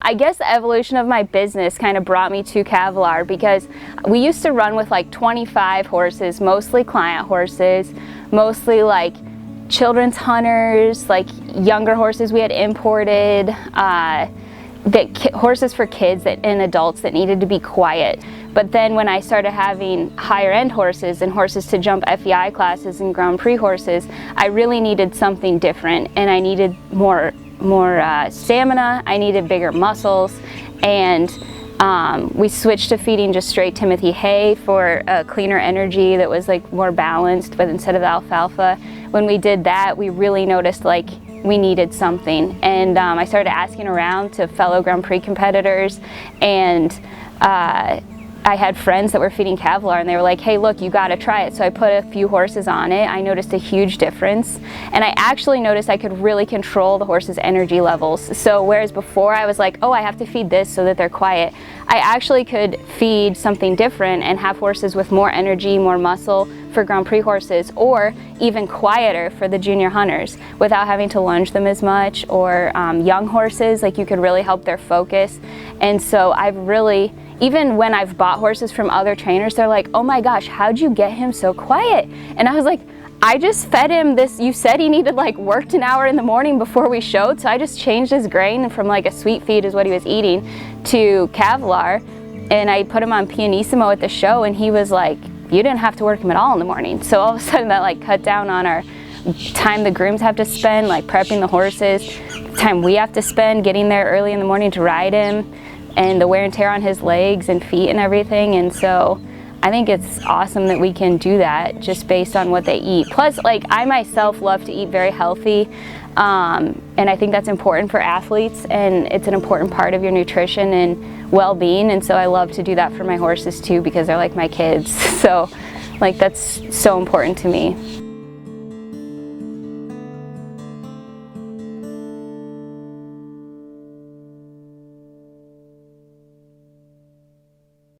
I guess the evolution of my business kind of brought me to Cavalor because we used to run with like 25 horses, mostly client horses, mostly like children's hunters, like younger horses we had imported, horses for kids and adults that needed to be quiet. But then when I started having higher end horses and horses to jump FEI classes and Grand Prix horses, I really needed something different, and I needed more stamina, I needed bigger muscles, and we switched to feeding just straight Timothy hay for a cleaner energy that was like more balanced, but instead of the alfalfa. When we did that, we really noticed like we needed something, and I started asking around to fellow Grand Prix competitors, and I had friends that were feeding Cavalor, and they were like, hey, look, you gotta try it. So I put a few horses on it. I noticed a huge difference, and I actually noticed I could really control the horses' energy levels. So whereas before I was like, oh, I have to feed this so that they're quiet, I actually could feed something different and have horses with more energy, more muscle for Grand Prix horses, or even quieter for the junior hunters without having to lunge them as much, or young horses, like you could really help their focus. And so I've really, even when I've bought horses from other trainers, they're like, oh my gosh, how'd you get him so quiet? And I was like, I just fed him this, you said he needed like worked an hour in the morning before we showed, so I just changed his grain from like a sweet feed is what he was eating to Cavalor, and I put him on Pianissimo at the show, and he was like, you didn't have to work him at all in the morning. So all of a sudden that like cut down on our time the grooms have to spend like prepping the horses, the time we have to spend getting there early in the morning to ride him, and the wear and tear on his legs and feet and everything. And so I think it's awesome that we can do that just based on what they eat. Plus, like, I myself love to eat very healthy, and I think that's important for athletes, and it's an important part of your nutrition and well-being. And so I love to do that for my horses too, because they're like my kids. So like, that's so important to me.